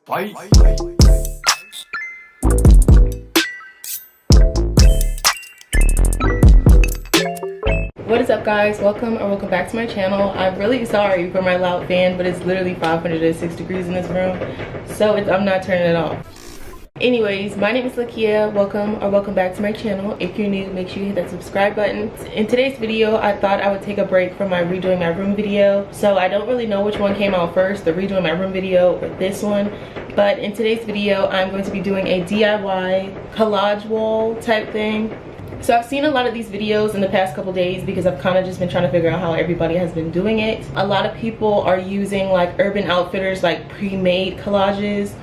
Bye. What is up, guys? Welcome back to my channel. I'm really sorry for my loud fan, but it's literally 506 degrees in this room, so I'm not turning it off. Anyways, my name is Lakia. Welcome back to my channel. If you're new, make sure you hit that subscribe button. In today's video, I thought I would take a break from my redoing my room video. So I don't really know which one came out first, the redoing my room video or this one. But in today's video, I'm going to be doing a DIY collage wall type thing. So I've seen a lot of these videos in the past couple days because I've kind of just been trying to figure out how everybody has been doing it. A lot of people are using like Urban Outfitters, like pre-made collages,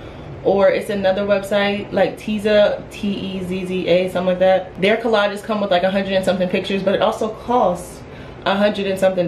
or it's another website like Tezza, T-E-Z-Z-A, something like that. Their collages come with like 100 and something pictures, but it also costs $100 and something.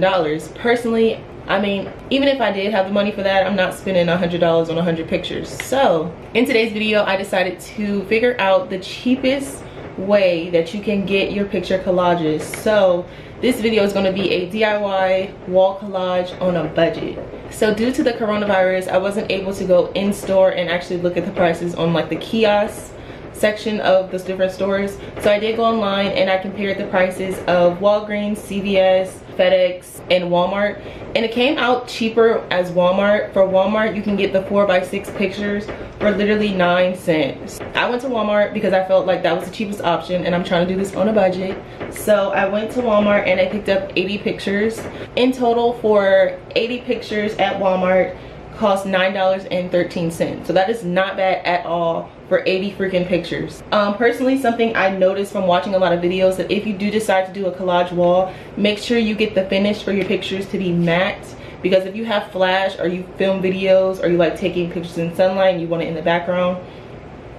Personally, I mean, even if I did have the money for that, I'm not spending $100 on 100 pictures. So in today's video, I decided to figure out the cheapest way that you can get your picture collages. So this video is going to be a DIY wall collage on a budget. So due to the coronavirus, I wasn't able to go in store and actually look at the prices on like the kiosk section of the different stores. So I did go online and I compared the prices of Walgreens, CVS, FedEx, and Walmart, and it came out cheaper as Walmart. For Walmart, you can get the 4x6 pictures for literally 9 cents. I went to Walmart because I felt like that was the cheapest option, and I'm trying to do this on a budget. So I went to Walmart and I picked up 80 pictures. In total, for 80 pictures at Walmart cost $9.13. So that is not bad at all for 80 freaking pictures. Personally, something I noticed from watching a lot of videos, that if you do decide to do a collage wall, make sure you get the finish for your pictures to be matte, because if you have flash or you film videos or you like taking pictures in sunlight and you want it in the background,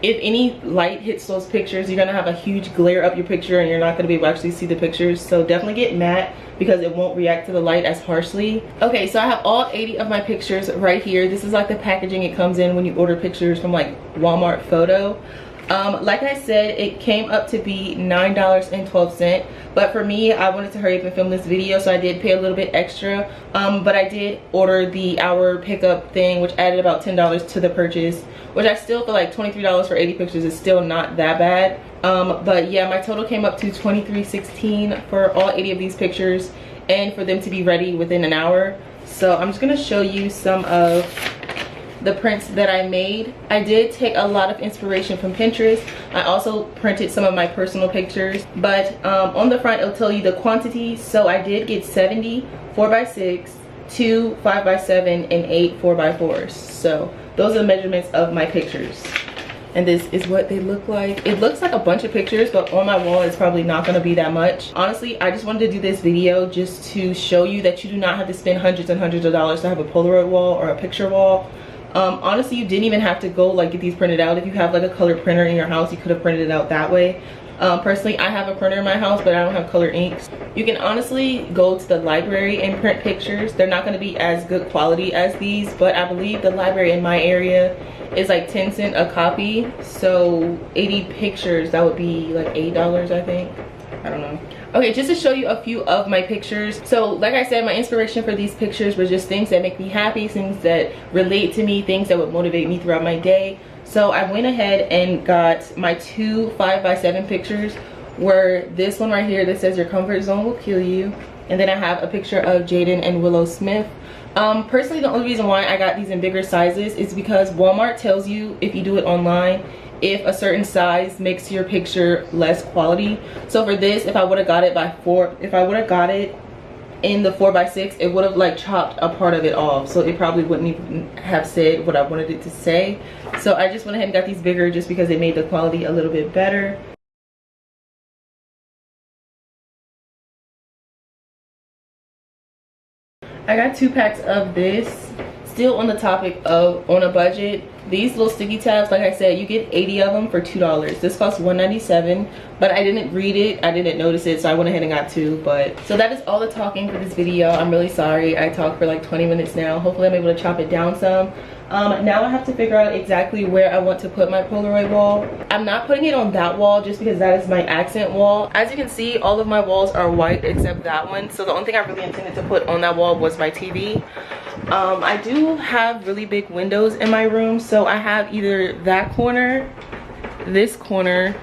if any light hits those pictures, you're gonna have a huge glare up your picture and you're not gonna be able to actually see the pictures. So definitely get matte because it won't react to the light as harshly. Okay, so I have all 80 of my pictures right here. This is like the packaging it comes in when you order pictures from like Walmart Photo. Like I said, it came up to be $9.12, but for me, I wanted to hurry up and film this video, so I did pay a little bit extra. But I did order the hour pickup thing, which added about $10 to the purchase, which I still feel like $23 for 80 pictures is still not that bad. But yeah, my total came up to $23.16 for all 80 of these pictures, and for them to be ready within an hour. So I'm just gonna show you some of the prints that I made. I did take a lot of inspiration from Pinterest. I also printed some of my personal pictures, but on the front it'll tell you the quantity. So I did get 70 4x6, 2 5x7, and 8 4x4s. So those are the measurements of my pictures, and this is what they look like. It looks like a bunch of pictures, but on my wall it's probably not going to be that much. Honestly, I just wanted to do this video just to show you that you do not have to spend hundreds and hundreds of dollars to have a Polaroid wall or a picture wall. Honestly, you didn't even have to go like get these printed out. If you have like a color printer in your house, you could have printed it out that way. Personally, I have a printer in my house, but I don't have color inks. You can honestly go to the library and print pictures. They're not going to be as good quality as these, but I believe the library in my area is like 10 cents a copy. So 80 pictures, that would be like $8, I think. I don't know. Okay, just to show you a few of my pictures. So like I said, my inspiration for these pictures were just things that make me happy, things that relate to me, things that would motivate me throughout my day. So I went ahead and got my 2 5x7 pictures, where this one right here that says your comfort zone will kill you, and then I have a picture of Jaden and Willow Smith. Personally, the only reason why I got these in bigger sizes is because Walmart tells you, if you do it online, if a certain size makes your picture less quality. So for this, if I would have got it in the 4x6, it would have like chopped a part of it off, so it probably wouldn't even have said what I wanted it to say. So I just went ahead and got these bigger just because it made the quality a little bit better. I got 2 packs of this. Still on the topic of on a budget, these little sticky tabs, like I said, you get 80 of them for $2. This costs $1.97, but I didn't read it, I didn't notice it, so I went ahead and got 2. But so that is all the talking for this video. I'm really sorry I talked for like 20 minutes now. Hopefully I'm able to chop it down some. Now I have to figure out exactly where I want to put my Polaroid wall. I'm not putting it on that wall just because that is my accent wall. As you can see, all of my walls are white except that one, so the only thing I really intended to put on that wall was my TV. I do have really big windows in my room, so I have either that corner, this corner,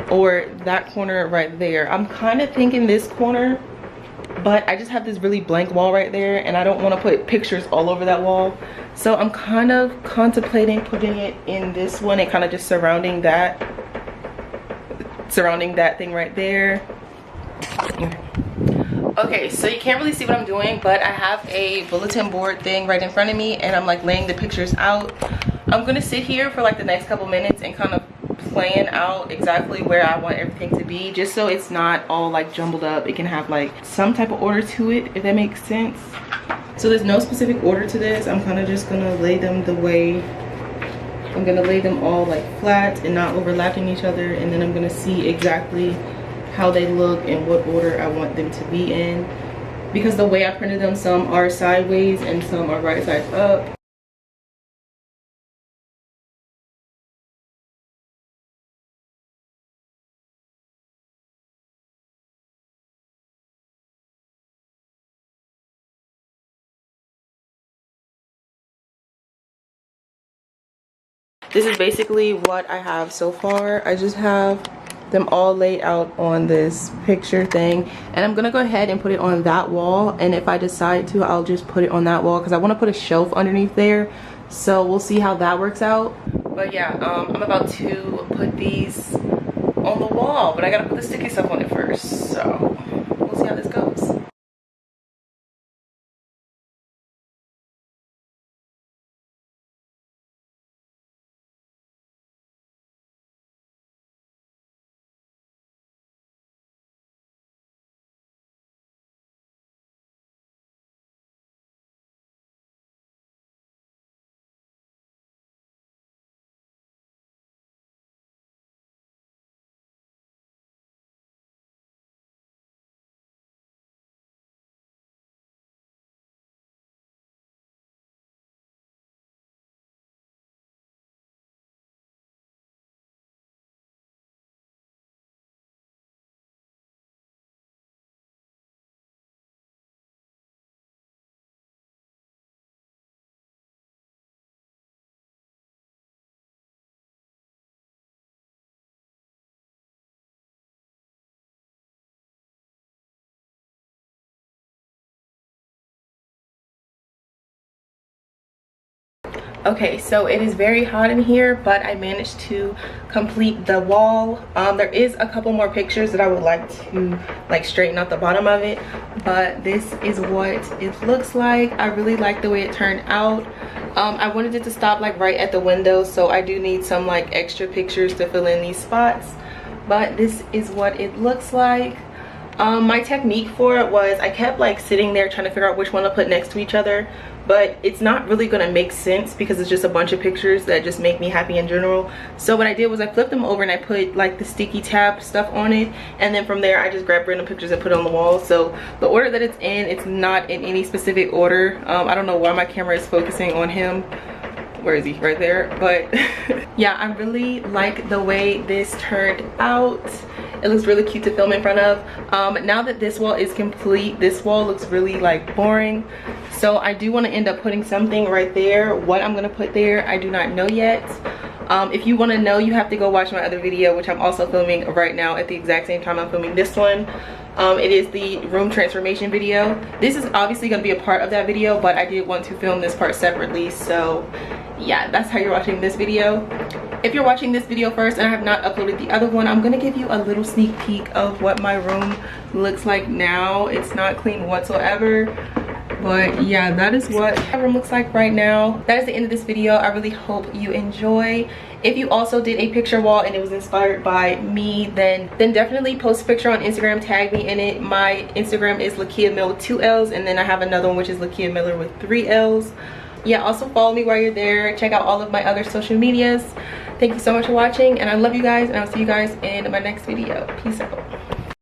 or that corner right there. I'm kind of thinking this corner, but I just have this really blank wall right there, and I don't want to put pictures all over that wall. So I'm kind of contemplating putting it in this one and kind of just surrounding that thing right there. Okay, so you can't really see what I'm doing, but I have a bulletin board thing right in front of me, and I'm like laying the pictures out. I'm gonna sit here for like the next couple minutes and kind of plan out exactly where I want everything to be, just so it's not all like jumbled up. It can have like some type of order to it, if that makes sense. So there's no specific order to this. I'm kind of just gonna lay them the way I'm gonna lay them all like flat and not overlapping each other, and then I'm gonna see exactly how they look and what order I want them to be in, because the way I printed them, some are sideways and some are right side up. This is basically what I have so far. I just have them all laid out on this picture thing, and I'm gonna go ahead and put it on that wall, and if I decide to, I'll just put it on that wall because I want to put a shelf underneath there, so we'll see how that works out. But yeah, I'm about to put these on the wall, but I gotta put the sticky stuff on it first, so we'll see how this goes. Okay, so it is very hot in here, but I managed to complete the wall. There is a couple more pictures that I would like to like straighten out the bottom of it, but this is what it looks like. I really like the way it turned out. I wanted it to stop like right at the window, so I do need some like extra pictures to fill in these spots, but this is what it looks like. My technique for it was I kept like sitting there trying to figure out which one to put next to each other, but it's not really gonna make sense because it's just a bunch of pictures that just make me happy in general. So what I did was I flipped them over and I put like the sticky tab stuff on it, and then from there I just grabbed random pictures and put it on the wall. So the order that it's in, it's not in any specific order. I don't know why my camera is focusing on him. Where is he? Right there. But yeah, I really like the way this turned out. It looks really cute to film in front of. Now that this wall is complete, this wall looks really like boring, so I do want to end up putting something right there. What I'm gonna put there, I do not know yet. If you want to know, you have to go watch my other video, which I'm also filming right now at the exact same time I'm filming this one. It is the room transformation video. This is obviously going to be a part of that video, but I did want to film this part separately, so yeah, that's how you're watching this video. If you're watching this video first and I have not uploaded the other one, I'm going to give you a little sneak peek of what my room looks like now. It's not clean whatsoever, but yeah, that is what my room looks like right now. That is the end of this video. I really hope you enjoy. If you also did a picture wall and it was inspired by me, then definitely post a picture on Instagram, tag me in it. My Instagram is Lakia Miller with 2 L's, and then I have another one which is Lakia Miller with 3 L's. Yeah, also follow me while you're there. Check out all of my other social medias. Thank you so much for watching, and I love you guys, and I'll see you guys in my next video. Peace out.